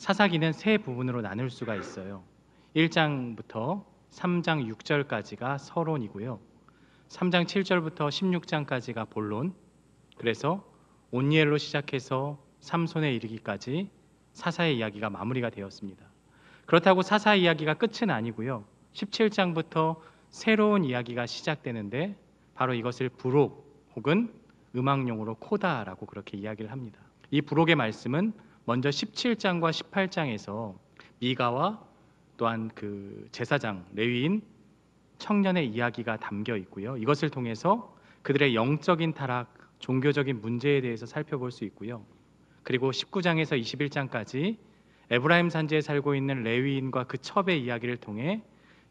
사사기는 세 부분으로 나눌 수가 있어요. 1장부터 3장 6절까지가 서론이고요. 3장 7절부터 16장까지가 본론. 그래서 온니엘로 시작해서 삼손에 이르기까지 사사의 이야기가 마무리가 되었습니다. 그렇다고 사사 이야기가 끝은 아니고요. 17장부터 새로운 이야기가 시작되는데 바로 이것을 부록 혹은 음악용어로 코다라고 그렇게 이야기를 합니다. 이 부록의 말씀은 먼저 17장과 18장에서 미가와 또한 그 제사장 레위인 청년의 이야기가 담겨 있고요. 이것을 통해서 그들의 영적인 타락, 종교적인 문제에 대해서 살펴볼 수 있고요. 그리고 19장에서 21장까지 에브라임 산지에 살고 있는 레위인과 그 첩의 이야기를 통해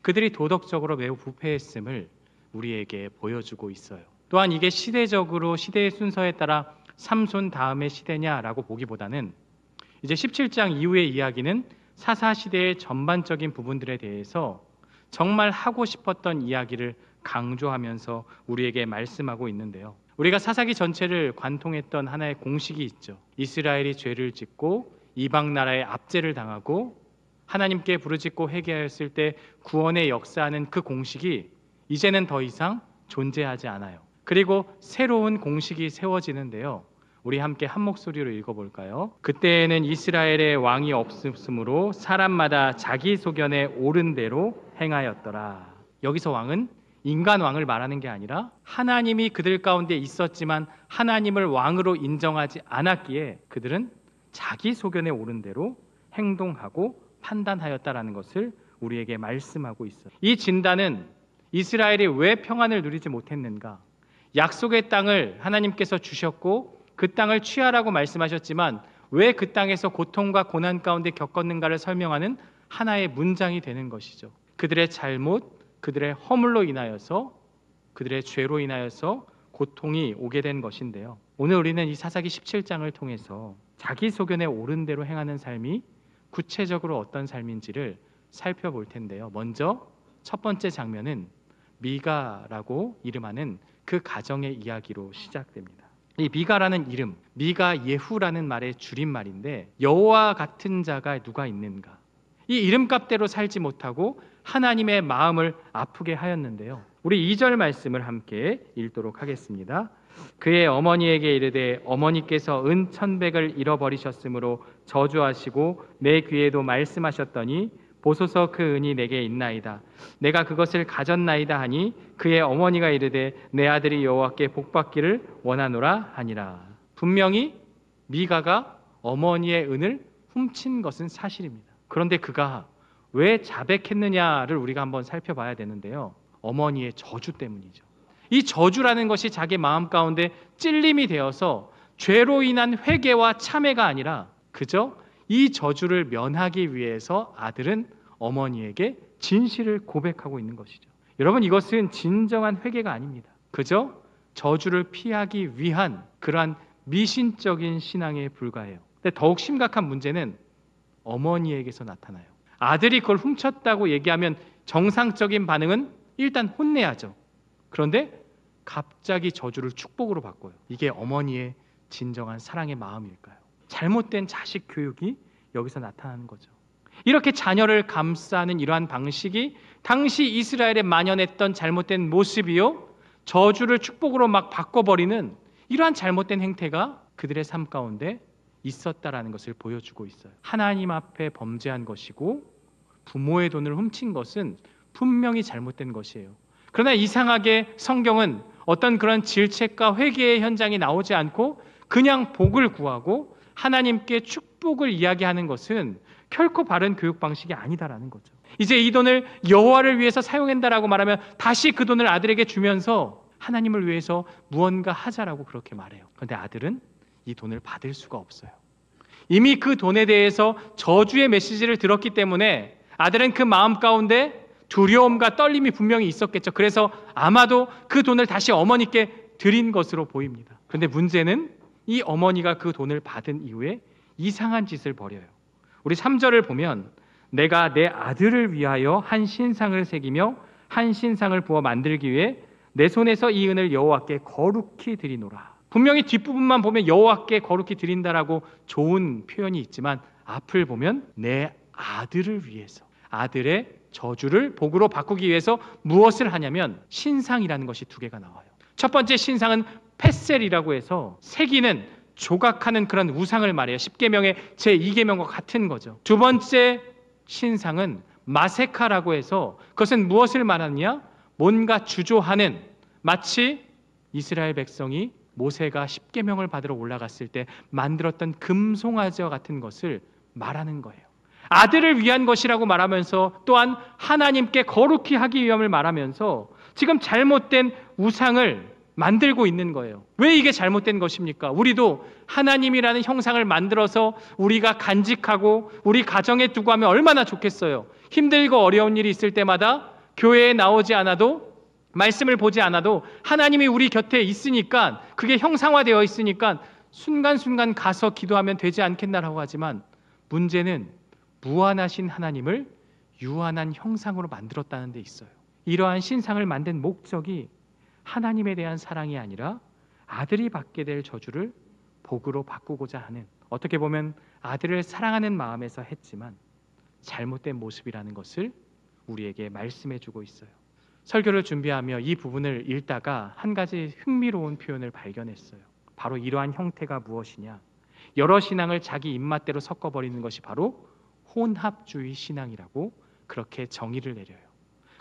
그들이 도덕적으로 매우 부패했음을 우리에게 보여주고 있어요. 또한 이게 시대적으로 시대의 순서에 따라 삼손 다음의 시대냐라고 보기보다는 이제 17장 이후의 이야기는 사사시대의 전반적인 부분들에 대해서 정말 하고 싶었던 이야기를 강조하면서 우리에게 말씀하고 있는데요. 우리가 사사기 전체를 관통했던 하나의 공식이 있죠. 이스라엘이 죄를 짓고 이방 나라의 압제를 당하고 하나님께 부르짖고 회개하였을 때 구원의 역사하는 그 공식이 이제는 더 이상 존재하지 않아요. 그리고 새로운 공식이 세워지는데요. 우리 함께 한 목소리로 읽어볼까요? 그때에는 이스라엘의 왕이 없으므로 사람마다 자기 소견에 옳은 대로 행하였더라. 여기서 왕은 인간 왕을 말하는 게 아니라 하나님이 그들 가운데 있었지만 하나님을 왕으로 인정하지 않았기에 그들은 자기 소견에 옳은 대로 행동하고 판단하였다라는 것을 우리에게 말씀하고 있어요. 이 진단은 이스라엘이 왜 평안을 누리지 못했는가? 약속의 땅을 하나님께서 주셨고 그 땅을 취하라고 말씀하셨지만 왜 그 땅에서 고통과 고난 가운데 겪었는가를 설명하는 하나의 문장이 되는 것이죠. 그들의 잘못, 그들의 허물로 인하여서, 그들의 죄로 인하여서 고통이 오게 된 것인데요. 오늘 우리는 이 사사기 17장을 통해서 자기 소견에 옳은 대로 행하는 삶이 구체적으로 어떤 삶인지를 살펴볼 텐데요. 먼저 첫 번째 장면은 미가라고 이름하는 그 가정의 이야기로 시작됩니다. 이 미가라는 이름, 미가 예후라는 말의 줄임말인데 여호와 같은 자가 누가 있는가? 이 이름값대로 살지 못하고 하나님의 마음을 아프게 하였는데요. 우리 2절 말씀을 함께 읽도록 하겠습니다. 그의 어머니에게 이르되 어머니께서 은 1,100을 잃어버리셨으므로 저주하시고 내 귀에도 말씀하셨더니 보소서 그 은이 내게 있나이다. 내가 그것을 가졌나이다 하니 그의 어머니가 이르되 내 아들이 여호와께 복받기를 원하노라 하니라. 분명히 미가가 어머니의 은을 훔친 것은 사실입니다. 그런데 그가 왜 자백했느냐를 우리가 한번 살펴봐야 되는데요. 어머니의 저주 때문이죠. 이 저주라는 것이 자기 마음 가운데 찔림이 되어서 죄로 인한 회개와 참회가 아니라 그저 이 저주를 면하기 위해서 아들은 어머니에게 진실을 고백하고 있는 것이죠. 여러분, 이것은 진정한 회개가 아닙니다. 그저 저주를 피하기 위한 그러한 미신적인 신앙에 불과해요. 근데 더욱 심각한 문제는 어머니에게서 나타나요. 아들이 그걸 훔쳤다고 얘기하면 정상적인 반응은 일단 혼내야죠. 그런데 갑자기 저주를 축복으로 바꿔요. 이게 어머니의 진정한 사랑의 마음일까요? 잘못된 자식 교육이 여기서 나타나는 거죠. 이렇게 자녀를 감싸는 이러한 방식이 당시 이스라엘에 만연했던 잘못된 모습이요, 저주를 축복으로 막 바꿔버리는 이러한 잘못된 행태가 그들의 삶 가운데 있었다라는 것을 보여주고 있어요. 하나님 앞에 범죄한 것이고 부모의 돈을 훔친 것은 분명히 잘못된 것이에요. 그러나 이상하게 성경은 어떤 그런 질책과 회개의 현장이 나오지 않고 그냥 복을 구하고 하나님께 축복을 이야기하는 것은 결코 바른 교육 방식이 아니다라는 거죠. 이제 이 돈을 여호와를 위해서 사용한다라고 말하면 다시 그 돈을 아들에게 주면서 하나님을 위해서 무언가 하자라고 그렇게 말해요. 그런데 아들은 이 돈을 받을 수가 없어요. 이미 그 돈에 대해서 저주의 메시지를 들었기 때문에 아들은 그 마음 가운데 두려움과 떨림이 분명히 있었겠죠. 그래서 아마도 그 돈을 다시 어머니께 드린 것으로 보입니다. 그런데 문제는 이 어머니가 그 돈을 받은 이후에 이상한 짓을 벌여요. 우리 3절을 보면 내가 내 아들을 위하여 한 신상을 새기며 한 신상을 부어 만들기 위해 내 손에서 이 은을 여호와께 거룩히 드리노라. 분명히 뒷부분만 보면 여호와께 거룩히 드린다라고 좋은 표현이 있지만 앞을 보면 내 아들을 위해서, 아들의 저주를 복으로 바꾸기 위해서 무엇을 하냐면 신상이라는 것이 두 개가 나와요. 첫 번째 신상은 페셀이라고 해서 새기는, 조각하는 그런 우상을 말해요. 10계명의 제2계명과 같은 거죠. 두 번째 신상은 마세카라고 해서 그것은 무엇을 말하느냐? 뭔가 주조하는, 마치 이스라엘 백성이 모세가 10계명을 받으러 올라갔을 때 만들었던 금송아지와 같은 것을 말하는 거예요. 아들을 위한 것이라고 말하면서 또한 하나님께 거룩히 하기 위함을 말하면서 지금 잘못된 우상을 만들고 있는 거예요. 왜 이게 잘못된 것입니까? 우리도 하나님이라는 형상을 만들어서 우리가 간직하고 우리 가정에 두고 하면 얼마나 좋겠어요. 힘들고 어려운 일이 있을 때마다 교회에 나오지 않아도, 말씀을 보지 않아도 하나님이 우리 곁에 있으니까, 그게 형상화되어 있으니까 순간순간 가서 기도하면 되지 않겠나라고 하지만, 문제는 무한하신 하나님을 유한한 형상으로 만들었다는 데 있어요. 이러한 신상을 만든 목적이 하나님에 대한 사랑이 아니라 아들이 받게 될 저주를 복으로 바꾸고자 하는, 어떻게 보면 아들을 사랑하는 마음에서 했지만 잘못된 모습이라는 것을 우리에게 말씀해 주고 있어요. 설교를 준비하며 이 부분을 읽다가 한 가지 흥미로운 표현을 발견했어요. 바로 이러한 형태가 무엇이냐? 여러 신앙을 자기 입맛대로 섞어버리는 것이 바로 혼합주의 신앙이라고 그렇게 정의를 내려요.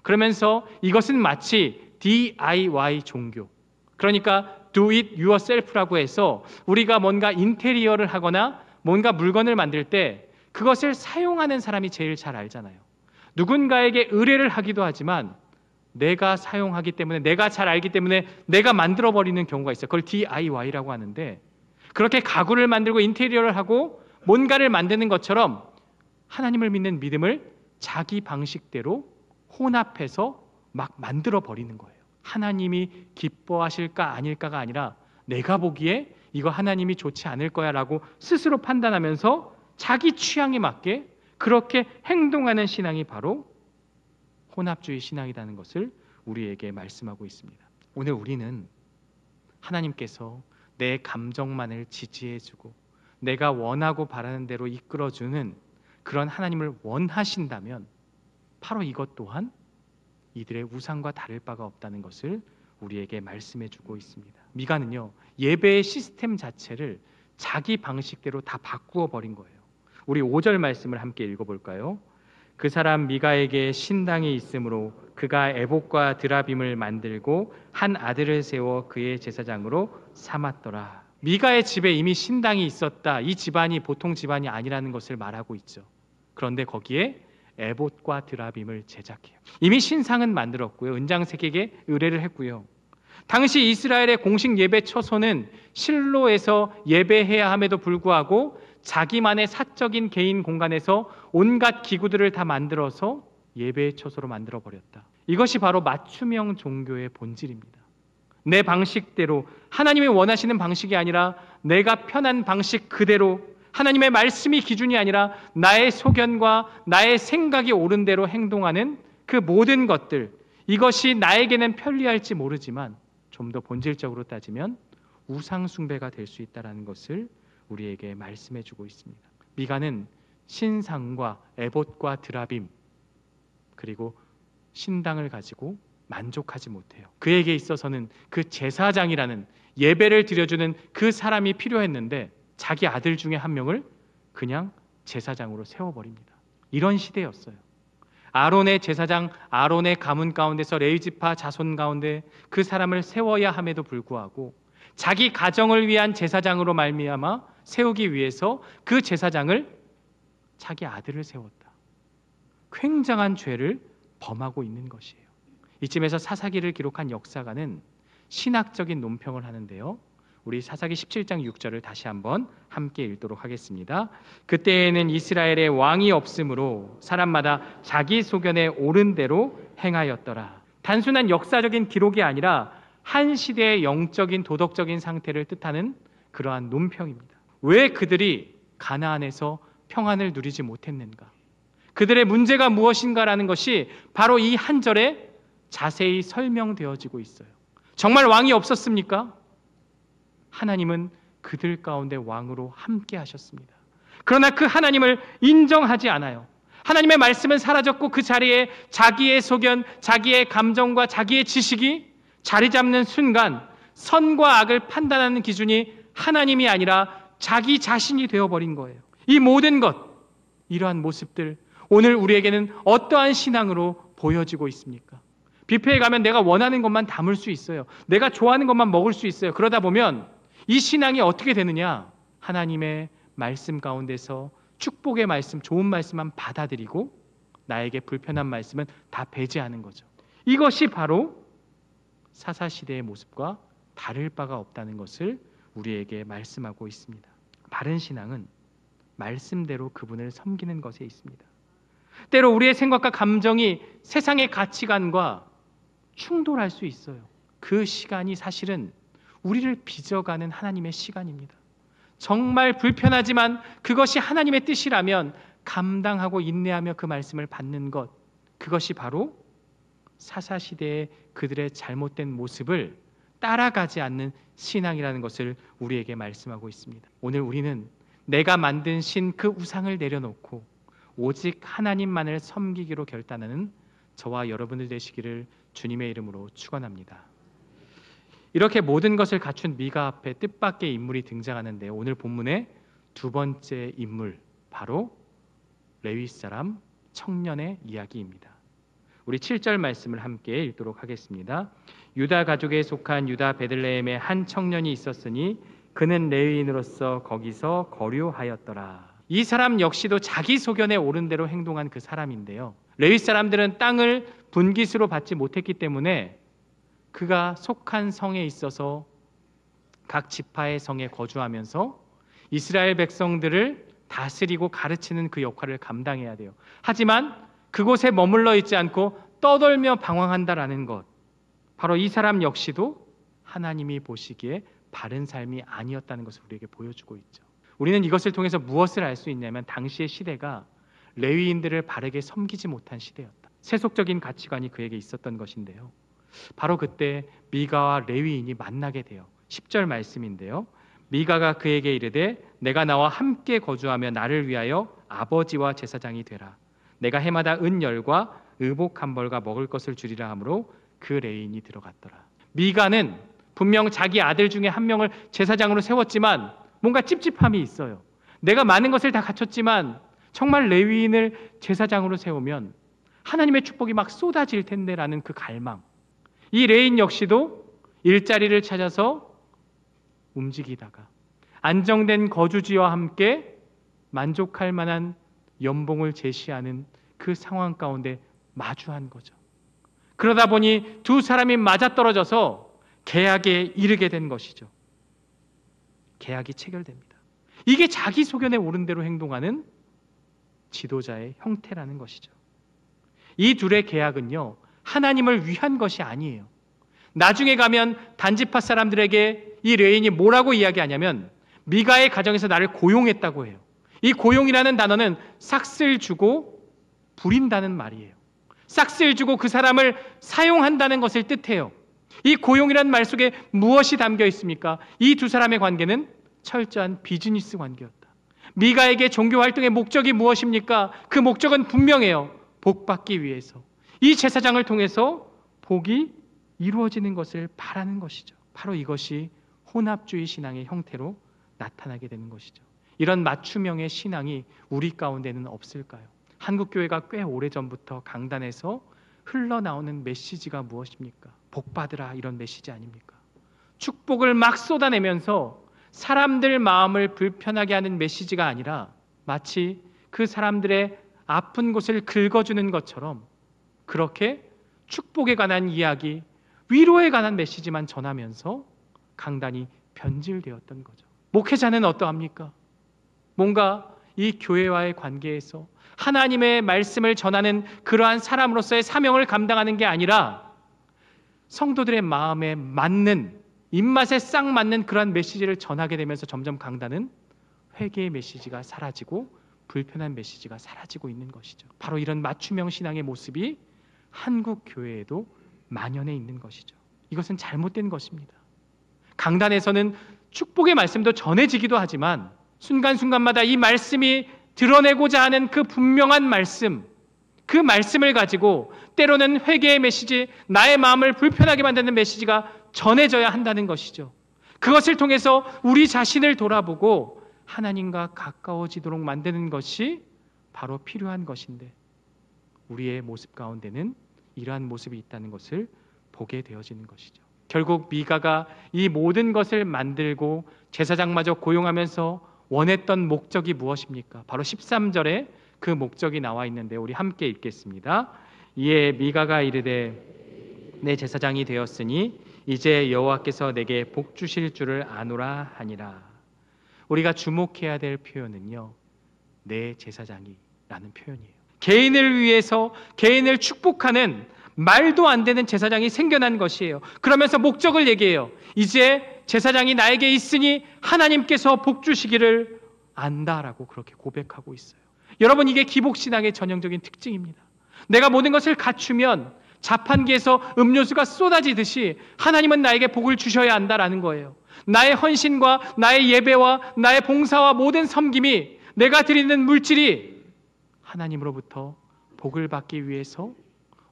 그러면서 이것은 마치 DIY 종교, 그러니까 do it yourself라고 해서 우리가 뭔가 인테리어를 하거나 뭔가 물건을 만들 때 그것을 사용하는 사람이 제일 잘 알잖아요. 누군가에게 의뢰를 하기도 하지만 내가 사용하기 때문에, 내가 잘 알기 때문에 내가 만들어버리는 경우가 있어요. 그걸 DIY라고 하는데, 그렇게 가구를 만들고 인테리어를 하고 뭔가를 만드는 것처럼 하나님을 믿는 믿음을 자기 방식대로 혼합해서 막 만들어버리는 거예요. 하나님이 기뻐하실까 아닐까가 아니라 내가 보기에 이거 하나님이 좋지 않을 거야 라고 스스로 판단하면서 자기 취향에 맞게 그렇게 행동하는 신앙이 바로 혼합주의 신앙이라는 것을 우리에게 말씀하고 있습니다. 오늘 우리는 하나님께서 내 감정만을 지지해주고 내가 원하고 바라는 대로 이끌어주는 그런 하나님을 원하신다면 바로 이것 또한 이들의 우상과 다를 바가 없다는 것을 우리에게 말씀해주고 있습니다. 미가는요, 예배의 시스템 자체를 자기 방식대로 다 바꾸어 버린 거예요. 우리 5절 말씀을 함께 읽어볼까요? 그 사람 미가에게 신당이 있으므로 그가 에봇과 드라빔을 만들고 한 아들을 세워 그의 제사장으로 삼았더라. 미가의 집에 이미 신당이 있었다. 이 집안이 보통 집안이 아니라는 것을 말하고 있죠. 그런데 거기에 에봇과 드라빔을 제작해요. 이미 신상은 만들었고요. 은장색에게 의뢰를 했고요. 당시 이스라엘의 공식 예배 처소는 실로에서 예배해야 함에도 불구하고 자기만의 사적인 개인 공간에서 온갖 기구들을 다 만들어서 예배의 처소로 만들어버렸다. 이것이 바로 맞춤형 종교의 본질입니다. 내 방식대로, 하나님이 원하시는 방식이 아니라 내가 편한 방식 그대로, 하나님의 말씀이 기준이 아니라 나의 소견과 나의 생각이 옳은 대로 행동하는 그 모든 것들, 이것이 나에게는 편리할지 모르지만 좀 더 본질적으로 따지면 우상 숭배가 될 수 있다는 것을 우리에게 말씀해 주고 있습니다. 미가는 신상과 에봇과 드라빔 그리고 신당을 가지고 만족하지 못해요. 그에게 있어서는 그 제사장이라는 예배를 드려주는 그 사람이 필요했는데 자기 아들 중에 한 명을 그냥 제사장으로 세워버립니다. 이런 시대였어요. 아론의 제사장, 아론의 가문 가운데서 레위지파 자손 가운데 그 사람을 세워야 함에도 불구하고 자기 가정을 위한 제사장으로 말미암아 세우기 위해서 그 제사장을 자기 아들을 세웠다. 굉장한 죄를 범하고 있는 것이에요. 이쯤에서 사사기를 기록한 역사가는 신학적인 논평을 하는데요. 우리 사사기 17장 6절을 다시 한번 함께 읽도록 하겠습니다. 그때에는 이스라엘에 왕이 없으므로 사람마다 자기 소견에 옳은 대로 행하였더라. 단순한 역사적인 기록이 아니라 한 시대의 영적인 도덕적인 상태를 뜻하는 그러한 논평입니다. 왜 그들이 가나안에서 평안을 누리지 못했는가? 그들의 문제가 무엇인가라는 것이 바로 이 한 절에 자세히 설명되어지고 있어요. 정말 왕이 없었습니까? 하나님은 그들 가운데 왕으로 함께 하셨습니다. 그러나 그 하나님을 인정하지 않아요. 하나님의 말씀은 사라졌고 그 자리에 자기의 소견, 자기의 감정과 자기의 지식이 자리 잡는 순간 선과 악을 판단하는 기준이 하나님이 아니라 자기 자신이 되어버린 거예요. 이 모든 것, 이러한 모습들, 오늘 우리에게는 어떠한 신앙으로 보여지고 있습니까? 뷔페에 가면 내가 원하는 것만 담을 수 있어요. 내가 좋아하는 것만 먹을 수 있어요. 그러다 보면 이 신앙이 어떻게 되느냐? 하나님의 말씀 가운데서 축복의 말씀, 좋은 말씀만 받아들이고 나에게 불편한 말씀은 다 배제하는 거죠. 이것이 바로 사사시대의 모습과 다를 바가 없다는 것을 우리에게 말씀하고 있습니다. 바른 신앙은 말씀대로 그분을 섬기는 것에 있습니다. 때로 우리의 생각과 감정이 세상의 가치관과 충돌할 수 있어요. 그 시간이 사실은 우리를 빚어가는 하나님의 시간입니다. 정말 불편하지만 그것이 하나님의 뜻이라면 감당하고 인내하며 그 말씀을 받는 것, 그것이 바로 사사시대의 그들의 잘못된 모습을 따라가지 않는 신앙이라는 것을 우리에게 말씀하고 있습니다. 오늘 우리는 내가 만든 신 그 우상을 내려놓고 오직 하나님만을 섬기기로 결단하는 저와 여러분들 되시기를 주님의 이름으로 축원합니다. 이렇게 모든 것을 갖춘 미가 앞에 뜻밖의 인물이 등장하는데 오늘 본문의 두 번째 인물, 바로 레위 사람 청년의 이야기입니다. 우리 7절 말씀을 함께 읽도록 하겠습니다. 유다 가족에 속한 유다 베들레헴에 한 청년이 있었으니 그는 레위인으로서 거기서 거류하였더라. 이 사람 역시도 자기 소견에 옳은 대로 행동한 그 사람인데요. 레위 사람들은 땅을 분깃으로 받지 못했기 때문에 그가 속한 성에 있어서 각 지파의 성에 거주하면서 이스라엘 백성들을 다스리고 가르치는 그 역할을 감당해야 돼요. 하지만 그곳에 머물러 있지 않고 떠돌며 방황한다라는 것, 바로 이 사람 역시도 하나님이 보시기에 바른 삶이 아니었다는 것을 우리에게 보여주고 있죠. 우리는 이것을 통해서 무엇을 알 수 있냐면 당시의 시대가 레위인들을 바르게 섬기지 못한 시대였다. 세속적인 가치관이 그에게 있었던 것인데요. 바로 그때 미가와 레위인이 만나게 돼요. 10절 말씀인데요. 미가가 그에게 이르되 내가 나와 함께 거주하며 나를 위하여 아버지와 제사장이 되라. 내가 해마다 은열과 의복 한 벌과 먹을 것을 주리라 하므로 그 레위인이 들어갔더라. 미가는 분명 자기 아들 중에 한 명을 제사장으로 세웠지만 뭔가 찝찝함이 있어요. 내가 많은 것을 다 갖췄지만 정말 레위인을 제사장으로 세우면 하나님의 축복이 막 쏟아질 텐데라는 그 갈망. 이 레위인 역시도 일자리를 찾아서 움직이다가 안정된 거주지와 함께 만족할 만한 연봉을 제시하는 그 상황 가운데 마주한 거죠. 그러다 보니 두 사람이 맞아떨어져서 계약에 이르게 된 것이죠. 계약이 체결됩니다. 이게 자기 소견에 옳은 대로 행동하는 지도자의 형태라는 것이죠. 이 둘의 계약은요, 하나님을 위한 것이 아니에요. 나중에 가면 단지파 사람들에게 이 레인이 뭐라고 이야기하냐면 미가의 가정에서 나를 고용했다고 해요. 이 고용이라는 단어는 삭슬 주고 부린다는 말이에요. 삭슬 주고 그 사람을 사용한다는 것을 뜻해요. 이 고용이라는 말 속에 무엇이 담겨 있습니까? 이 두 사람의 관계는 철저한 비즈니스 관계였다. 미가에게 종교 활동의 목적이 무엇입니까? 그 목적은 분명해요. 복 받기 위해서. 이 제사장을 통해서 복이 이루어지는 것을 바라는 것이죠. 바로 이것이 혼합주의 신앙의 형태로 나타나게 되는 것이죠. 이런 맞춤형의 신앙이 우리 가운데는 없을까요? 한국교회가 꽤 오래전부터 강단에서 흘러나오는 메시지가 무엇입니까? 복 받으라, 이런 메시지 아닙니까? 축복을 막 쏟아내면서 사람들 마음을 불편하게 하는 메시지가 아니라 마치 그 사람들의 아픈 곳을 긁어주는 것처럼 그렇게 축복에 관한 이야기, 위로에 관한 메시지만 전하면서 강단이 변질되었던 거죠. 목회자는 어떠합니까? 뭔가 이 교회와의 관계에서 하나님의 말씀을 전하는 그러한 사람으로서의 사명을 감당하는 게 아니라 성도들의 마음에 맞는, 입맛에 싹 맞는 그러한 메시지를 전하게 되면서 점점 강단은 회개의 메시지가 사라지고 불편한 메시지가 사라지고 있는 것이죠. 바로 이런 맞춤형 신앙의 모습이 한국 교회에도 만연해 있는 것이죠. 이것은 잘못된 것입니다. 강단에서는 축복의 말씀도 전해지기도 하지만 순간순간마다 이 말씀이 드러내고자 하는 그 분명한 말씀, 그 말씀을 가지고 때로는 회개의 메시지, 나의 마음을 불편하게 만드는 메시지가 전해져야 한다는 것이죠. 그것을 통해서 우리 자신을 돌아보고 하나님과 가까워지도록 만드는 것이 바로 필요한 것인데, 우리의 모습 가운데는 이러한 모습이 있다는 것을 보게 되어지는 것이죠. 결국 미가가 이 모든 것을 만들고 제사장마저 고용하면서 원했던 목적이 무엇입니까? 바로 13절에 그 목적이 나와 있는데 우리 함께 읽겠습니다. 이에 미가가 이르되 내 제사장이 되었으니 이제 여호와께서 내게 복 주실 줄을 아노라 하니라. 우리가 주목해야 될 표현은요, 내 제사장이라는 표현이에요. 개인을 위해서 개인을 축복하는 말도 안 되는 제사장이 생겨난 것이에요. 그러면서 목적을 얘기해요. 이제 제사장이 나에게 있으니 하나님께서 복 주시기를 안다라고 그렇게 고백하고 있어요. 여러분, 이게 기복신앙의 전형적인 특징입니다. 내가 모든 것을 갖추면 자판기에서 음료수가 쏟아지듯이 하나님은 나에게 복을 주셔야 한다라는 거예요. 나의 헌신과 나의 예배와 나의 봉사와 모든 섬김이, 내가 드리는 물질이 하나님으로부터 복을 받기 위해서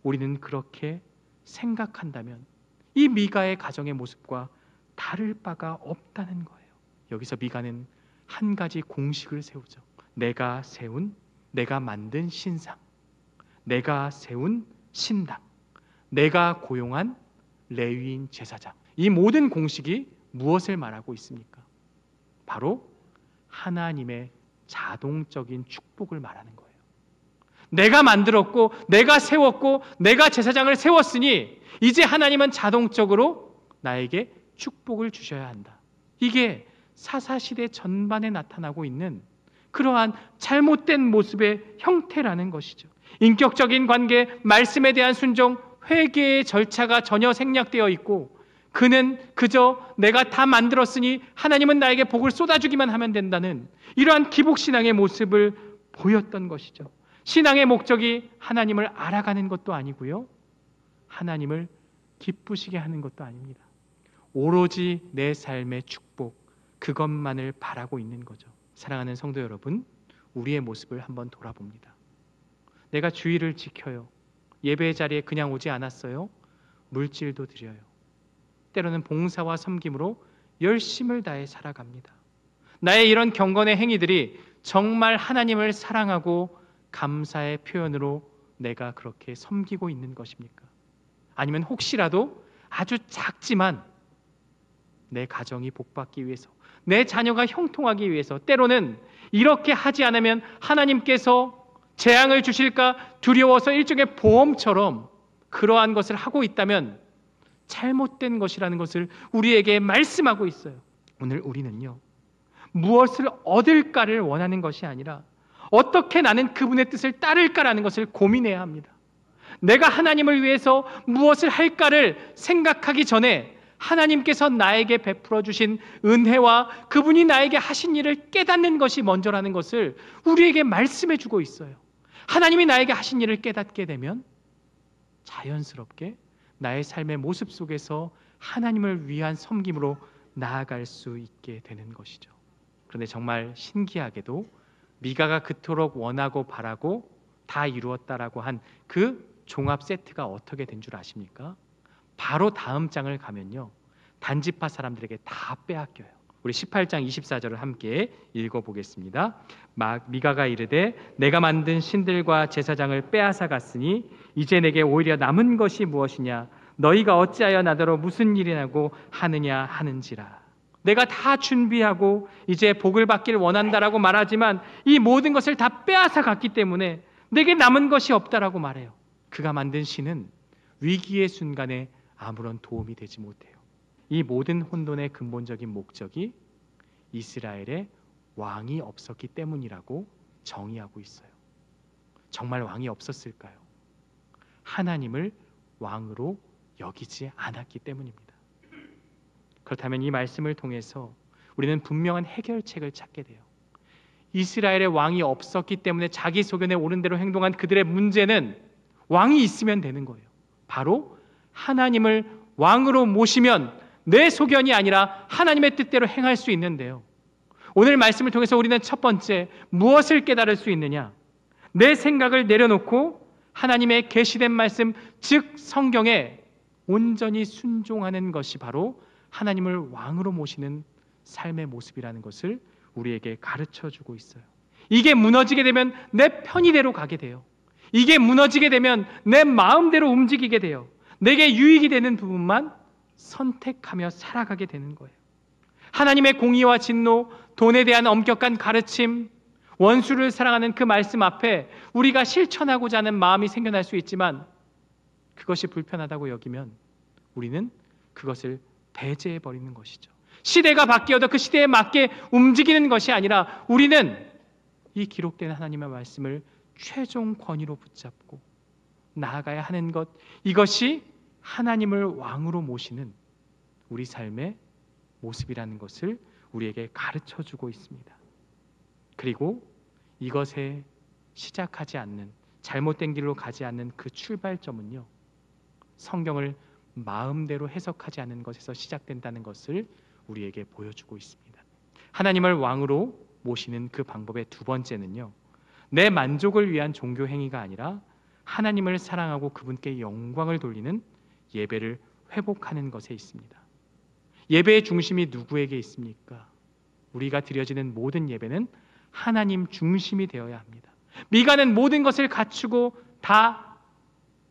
우리는 그렇게 생각한다면 이 미가의 가정의 모습과 다를 바가 없다는 거예요. 여기서 미가는 한 가지 공식을 세우죠. 내가 만든 신상, 내가 세운 신당, 내가 고용한 레위인 제사장, 이 모든 공식이 무엇을 말하고 있습니까? 바로 하나님의 자동적인 축복을 말하는 거예요. 내가 만들었고 내가 세웠고 내가 제사장을 세웠으니 이제 하나님은 자동적으로 나에게 축복을 주셔야 한다. 이게 사사시대 전반에 나타나고 있는 그러한 잘못된 모습의 형태라는 것이죠. 인격적인 관계, 말씀에 대한 순종, 회개의 절차가 전혀 생략되어 있고, 그는 그저 내가 다 만들었으니 하나님은 나에게 복을 쏟아주기만 하면 된다는 이러한 기복신앙의 모습을 보였던 것이죠. 신앙의 목적이 하나님을 알아가는 것도 아니고요, 하나님을 기쁘시게 하는 것도 아닙니다. 오로지 내 삶의 축복, 그것만을 바라고 있는 거죠. 사랑하는 성도 여러분, 우리의 모습을 한번 돌아봅니다. 내가 주의를 지켜요. 예배 자리에 그냥 오지 않았어요. 물질도 드려요. 때로는 봉사와 섬김으로 열심을 다해 살아갑니다. 나의 이런 경건의 행위들이 정말 하나님을 사랑하고 감사의 표현으로 내가 그렇게 섬기고 있는 것입니까? 아니면 혹시라도 아주 작지만 내 가정이 복받기 위해서, 내 자녀가 형통하기 위해서, 때로는 이렇게 하지 않으면 하나님께서 재앙을 주실까 두려워서 일종의 보험처럼 그러한 것을 하고 있다면 잘못된 것이라는 것을 우리에게 말씀하고 있어요. 오늘 우리는요, 무엇을 얻을까를 원하는 것이 아니라 어떻게 나는 그분의 뜻을 따를까라는 것을 고민해야 합니다. 내가 하나님을 위해서 무엇을 할까를 생각하기 전에 하나님께서 나에게 베풀어 주신 은혜와 그분이 나에게 하신 일을 깨닫는 것이 먼저라는 것을 우리에게 말씀해 주고 있어요. 하나님이 나에게 하신 일을 깨닫게 되면 자연스럽게 나의 삶의 모습 속에서 하나님을 위한 섬김으로 나아갈 수 있게 되는 것이죠. 그런데 정말 신기하게도 미가가 그토록 원하고 바라고 다 이루었다라고 한 그 종합 세트가 어떻게 된 줄 아십니까? 바로 다음 장을 가면요, 단지파 사람들에게 다 빼앗겨요. 우리 18장 24절을 함께 읽어보겠습니다. 미가가 이르되 내가 만든 신들과 제사장을 빼앗아 갔으니 이제 내게 오히려 남은 것이 무엇이냐? 너희가 어찌하여 나더러 무슨 일이라고 하느냐 하는지라. 내가 다 준비하고 이제 복을 받길 원한다라고 말하지만 이 모든 것을 다 빼앗아 갔기 때문에 내게 남은 것이 없다라고 말해요. 그가 만든 신은 위기의 순간에 아무런 도움이 되지 못해요. 이 모든 혼돈의 근본적인 목적이 이스라엘에 왕이 없었기 때문이라고 정의하고 있어요. 정말 왕이 없었을까요? 하나님을 왕으로 여기지 않았기 때문입니다. 그렇다면 이 말씀을 통해서 우리는 분명한 해결책을 찾게 돼요. 이스라엘의 왕이 없었기 때문에 자기 소견에 옳은 대로 행동한 그들의 문제는 왕이 있으면 되는 거예요. 바로 하나님을 왕으로 모시면 내 소견이 아니라 하나님의 뜻대로 행할 수 있는데요, 오늘 말씀을 통해서 우리는 첫 번째 무엇을 깨달을 수 있느냐? 내 생각을 내려놓고 하나님의 계시된 말씀, 즉 성경에 온전히 순종하는 것이 바로 하나님을 왕으로 모시는 삶의 모습이라는 것을 우리에게 가르쳐주고 있어요. 이게 무너지게 되면 내 편의대로 가게 돼요. 이게 무너지게 되면 내 마음대로 움직이게 돼요. 내게 유익이 되는 부분만 선택하며 살아가게 되는 거예요. 하나님의 공의와 진노, 돈에 대한 엄격한 가르침, 원수를 사랑하는 그 말씀 앞에 우리가 실천하고자 하는 마음이 생겨날 수 있지만 그것이 불편하다고 여기면 우리는 그것을 배제해 버리는 것이죠. 시대가 바뀌어도 그 시대에 맞게 움직이는 것이 아니라 우리는 이 기록된 하나님의 말씀을 최종 권위로 붙잡고 나아가야 하는 것, 이것이 하나님을 왕으로 모시는 우리 삶의 모습이라는 것을 우리에게 가르쳐주고 있습니다. 그리고 이것에 시작하지 않는, 잘못된 길로 가지 않는 그 출발점은요, 성경을 마음대로 해석하지 않는 것에서 시작된다는 것을 우리에게 보여주고 있습니다. 하나님을 왕으로 모시는 그 방법의 두 번째는요, 내 만족을 위한 종교 행위가 아니라 하나님을 사랑하고 그분께 영광을 돌리는 예배를 회복하는 것에 있습니다. 예배의 중심이 누구에게 있습니까? 우리가 드려지는 모든 예배는 하나님 중심이 되어야 합니다. 미가는 모든 것을 갖추고 다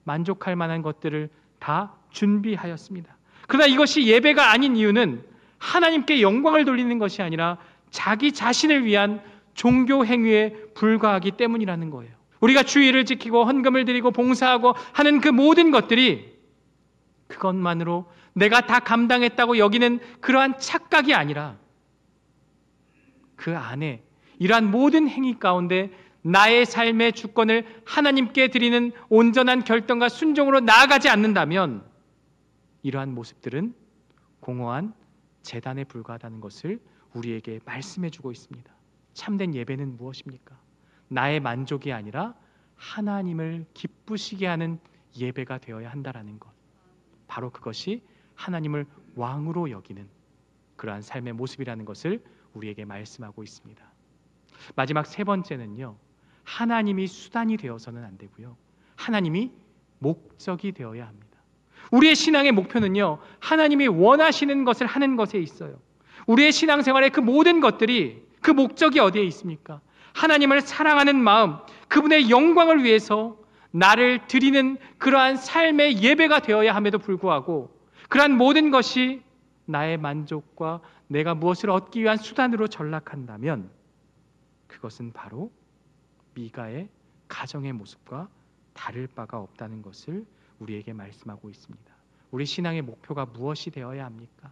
만족할 만한 것들을 다 준비하였습니다. 그러나 이것이 예배가 아닌 이유는 하나님께 영광을 돌리는 것이 아니라 자기 자신을 위한 종교 행위에 불과하기 때문이라는 거예요. 우리가 주의를 지키고 헌금을 드리고 봉사하고 하는 그 모든 것들이 그것만으로 내가 다 감당했다고 여기는 그러한 착각이 아니라 그 안에 이러한 모든 행위 가운데 나의 삶의 주권을 하나님께 드리는 온전한 결단과 순종으로 나아가지 않는다면 이러한 모습들은 공허한 재단에 불과하다는 것을 우리에게 말씀해 주고 있습니다. 참된 예배는 무엇입니까? 나의 만족이 아니라 하나님을 기쁘시게 하는 예배가 되어야 한다라는 것, 바로 그것이 하나님을 왕으로 여기는 그러한 삶의 모습이라는 것을 우리에게 말씀하고 있습니다. 마지막 세 번째는요, 하나님이 수단이 되어서는 안 되고요, 하나님이 목적이 되어야 합니다. 우리의 신앙의 목표는요, 하나님이 원하시는 것을 하는 것에 있어요. 우리의 신앙생활의 그 모든 것들이 그 목적이 어디에 있습니까? 하나님을 사랑하는 마음, 그분의 영광을 위해서 나를 드리는 그러한 삶의 예배가 되어야 함에도 불구하고 그러한 모든 것이 나의 만족과 내가 무엇을 얻기 위한 수단으로 전락한다면 그것은 바로 미가의 가정의 모습과 다를 바가 없다는 것을 우리에게 말씀하고 있습니다. 우리 신앙의 목표가 무엇이 되어야 합니까?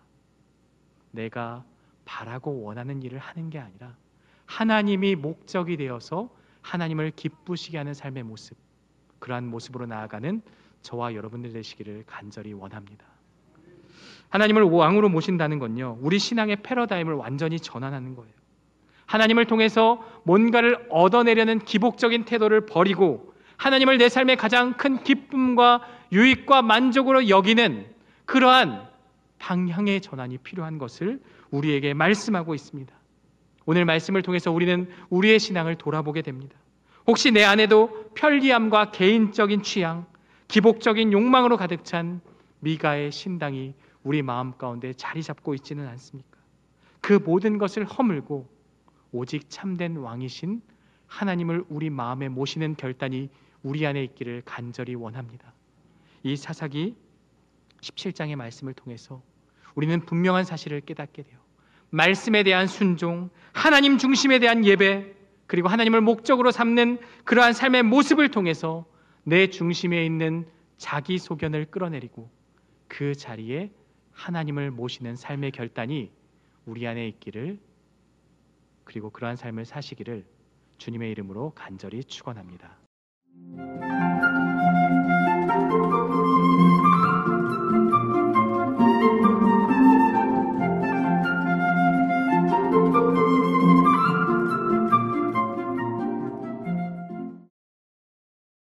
내가 바라고 원하는 일을 하는 게 아니라 하나님이 목적이 되어서 하나님을 기쁘시게 하는 삶의 모습, 그러한 모습으로 나아가는 저와 여러분들 되시기를 간절히 원합니다. 하나님을 왕으로 모신다는 건요, 우리 신앙의 패러다임을 완전히 전환하는 거예요. 하나님을 통해서 뭔가를 얻어내려는 기복적인 태도를 버리고 하나님을 내 삶의 가장 큰 기쁨과 유익과 만족으로 여기는 그러한 방향의 전환이 필요한 것을 우리에게 말씀하고 있습니다. 오늘 말씀을 통해서 우리는 우리의 신앙을 돌아보게 됩니다. 혹시 내 안에도 편리함과 개인적인 취향, 기복적인 욕망으로 가득 찬 미가의 신당이 우리 마음 가운데 자리 잡고 있지는 않습니까? 그 모든 것을 허물고 오직 참된 왕이신 하나님을 우리 마음에 모시는 결단이 우리 안에 있기를 간절히 원합니다. 이 사사기 17장의 말씀을 통해서 우리는 분명한 사실을 깨닫게 돼요. 말씀에 대한 순종, 하나님 중심에 대한 예배, 그리고 하나님을 목적으로 삼는 그러한 삶의 모습을 통해서 내 중심에 있는 자기 소견을 끌어내리고 그 자리에 하나님을 모시는 삶의 결단이 우리 안에 있기를, 그리고 그러한 삶을 사시기를 주님의 이름으로 간절히 축원합니다.